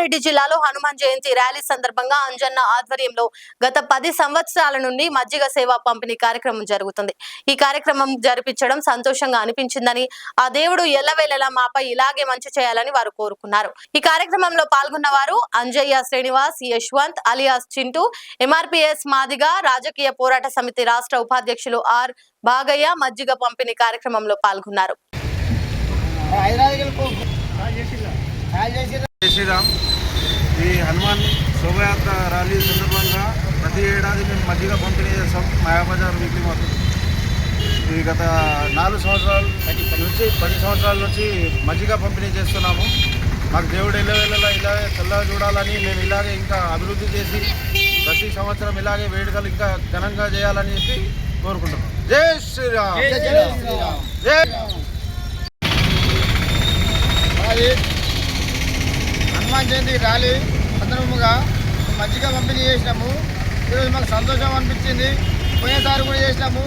కామారెడ్డి జిల్లాలో హనుమాన్ జయంతి ర్యాలీ సందర్భంగా అంజన్న ఆధ్వర్యంలో గత 10 సంవత్సరాల నుండి మజ్జిగ సేవా పంపిణీ కార్యక్రమం జరుగుతుంది. ఈ కార్యక్రమం జరిపించడం సంతోషంగా అనిపించిందని, ఆ దేవుడు ఎల్లవేళలా మాపై ఇలాగే మంచి చేయాలని వారు కోరుకున్నారు. ఈ కార్యక్రమంలో పాల్గొన్న వారు అంజయ్య శ్రీనివాస్, యశ్వంత్ అలియాస్ చింటూ, ఎంఆర్పీఎస్ మాదిగా రాజకీయ పోరాట సమితి రాష్ట్ర ఉపాధ్యక్షులు ఆర్ బాగయ్య మజ్జిగ పంపిణీ కార్యక్రమంలో పాల్గొన్నారు. జై శ్రీరామ్. ఈ హనుమాన్ శోభయాత్ర ర్యాలీ సందర్భంగా ప్రతి ఏడాది మేము మజ్జిగ పంపిణీ చేస్తాం. మాయాబజార్ వీక్లీ మాకు ఈ గత 4 సంవత్సరాల నుంచి 10 సంవత్సరాల నుంచి మజ్జిగ పంపిణీ చేస్తున్నాము. మాకు దేవుడు ఎల్లవేళలా ఇలాగే చల్లగా చూడాలని, మేము ఇలాగే ఇంకా అభివృద్ధి చేసి ప్రతి సంవత్సరం ఇలాగే వేడుకలు ఇంకా ఘనంగా చేయాలని చెప్పి కోరుకుంటున్నాం. జై శ్రీరామ్. జై హనుమాన్ జయంతి ర్యాలీ సందర్భంగా మజ్జిగ పంపిణీ చేసినాము. ఈరోజు మాకు సంతోషం అనిపించింది. పోయినసారి కూడా చేసినాము,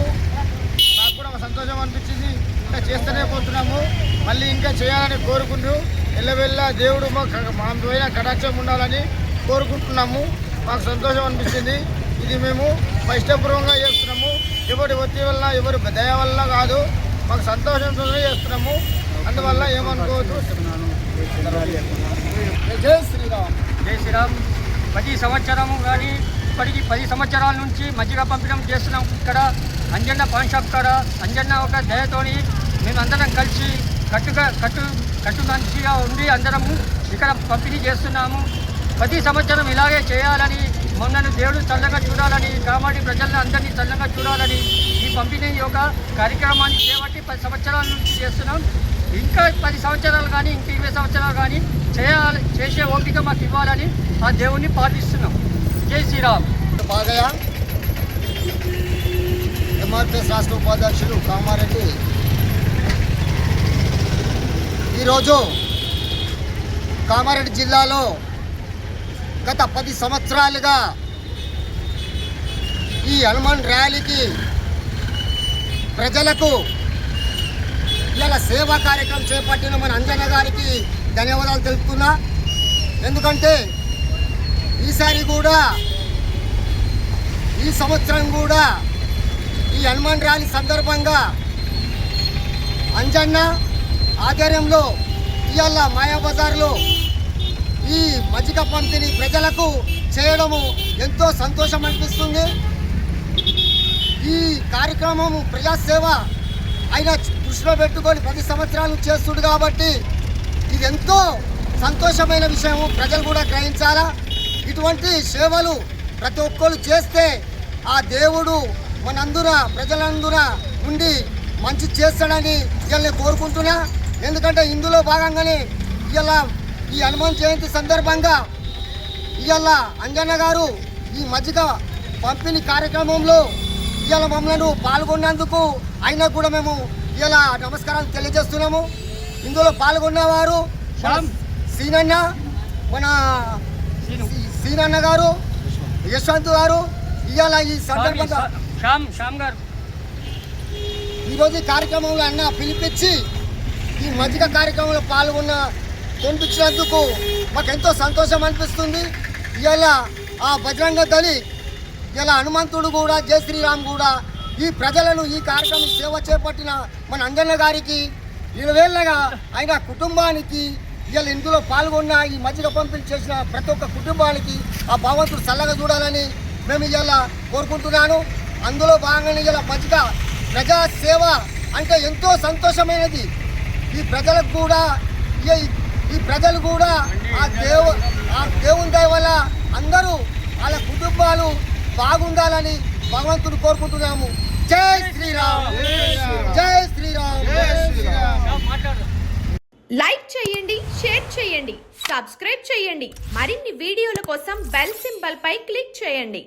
నాకు కూడా సంతోషం అనిపించింది. ఇంకా చేస్తూనే పోతున్నాము, మళ్ళీ ఇంకా చేయాలని కోరుకుంటూ ఎల్లవెళ్ళ దేవుడు మా పైన కటాక్షం ఉండాలని కోరుకుంటున్నాము. మాకు సంతోషం అనిపించింది. ఇది మేము మా ఇష్టపూర్వకంగా చేస్తున్నాము. ఎవరి ఒత్తిడి వల్ల, ఎవరి దయ వల్ల కాదు, మాకు సంతోషంతోనే చేస్తున్నాము. అందువల్ల ఏమనుకోవద్దు. జై శ్రీరామ్. జై శ్రీరామ్. 10 సంవత్సరము కానీ ఇప్పటికి 10 సంవత్సరాల నుంచి మజ్జిగ పంపిణీ చేస్తున్నాం. ఇక్కడ అంజన్న పాన్ షాప్ కాడ అంజన్న ఒక దయతోని మేమందరం కలిసి కట్టుమంచిగా ఉండి అందరము ఇక్కడ పంపిణీ చేస్తున్నాము. 10 సంవత్సరం ఇలాగే చేయాలని, మొన్నను దేవుడు చల్లగా చూడాలని, కామారెడ్డి ప్రజలను అందరినీ చల్లగా చూడాలని ఈ పంపిణీ యొక్క కార్యక్రమాన్ని చేపట్టి 10 సంవత్సరాల నుంచి చేస్తున్నాం. ఇంకా 10 సంవత్సరాలు కానీ ఇంకా 20 సంవత్సరాలు కానీ చేసే ఓపిక మాకు ఇవ్వాలని ఆ దేవుణ్ణి ప్రార్థిస్తున్నాం. జై శ్రీరామ్. బాగయ్య, ఎంఆర్పీఎస్ రాష్ట్ర ఉపాధ్యక్షులు కామారెడ్డి. ఈరోజు కామారెడ్డి జిల్లాలో గత 10 సంవత్సరాలుగా ఈ హనుమాన్ ర్యాలీకి ప్రజలకు ఇలా సేవా కార్యక్రమం చేపట్టిన మన అంజన్న గారికి ధన్యవాదాలు తెలుపుతున్నా. ఎందుకంటే ఈసారి కూడా, ఈ సంవత్సరం కూడా ఈ హనుమాన్ ర్యాలీ సందర్భంగా అంజన్న ఆధ్వర్యంలో ఇవాళ మాయాబజార్లో ఈ మజ్జిగ పంపిణీ ప్రజలకు చేయడము ఎంతో సంతోషం అనిపిస్తుంది. ఈ కార్యక్రమము ప్రజాసేవ అయినా దృష్టిలో పెట్టుకొని 10 సంవత్సరాలు చేస్తుడు కాబట్టి ఇది ఎంతో సంతోషమైన విషయము. ప్రజలు కూడా గ్రహించాలా. ఇటువంటి సేవలు ప్రతి ఒక్కరు చేస్తే ఆ దేవుడు మనందున ప్రజలందున ఉండి మంచి చేస్తాడని ఇవాళ కోరుకుంటున్నా. ఎందుకంటే ఇందులో భాగంగానే ఇవాళ ఈ హనుమాన్ జయంతి సందర్భంగా ఇవాళ అంజన్న గారు ఈ మజ్జిగ పంపిణీ కార్యక్రమంలో ఇవాళ మమ్మల్ని పాల్గొన్నందుకు ఆయనకు కూడా మేము ఇలా నమస్కారాలు తెలియజేస్తున్నాము. ఇందులో పాల్గొన్నవారు సీనన్న, మన సీనన్న గారు, యశ్వంత్ గారు. ఇవాళ ఈ సందర్భంగా ఈరోజు ఈ కార్యక్రమంలో అన్న పిలిపించి ఈ మజ్జిగ కార్యక్రమంలో కొనిపించినందుకు మాకు ఎంతో సంతోషం అనిపిస్తుంది. ఇవాళ ఆ బజరంగ దళి, ఇలా హనుమంతుడు కూడా, జై శ్రీరామ్ కూడా ఈ ప్రజలను ఈ కార్యక్రమం సేవ చేపట్టిన మన అంజన్న గారికి, ఇరవేళ్ళగా ఆయన కుటుంబానికి, ఇలా ఇందులో పాల్గొన్న ఈ మజ్జిగ పంపిణీ చేసిన ప్రతి ఒక్క కుటుంబానికి ఆ భగవంతుడు చల్లగా చూడాలని మేము ఇలా కోరుకుంటున్నాను. అందులో భాగంగానే ఇలా మజ్జిగ ప్రజా సేవ అంటే ఎంతో సంతోషమైనది. ఈ ప్రజలకు కూడా ఈ ప్రజలు కూడా ఆ దేవుని దయ వల్ల అందరూ వాళ్ళ కుటుంబాలు బాగుండాలని భగవంతుడు కోరుకుంటున్నాము. జై శ్రీరామ్. జై శ్రీరామ్. లైక్ చేయండి, షేర్ చేయండి, సబ్స్క్రైబ్ చేయండి. మరిన్ని వీడియోల కోసం బెల్ సింబల్ పై క్లిక్ చేయండి.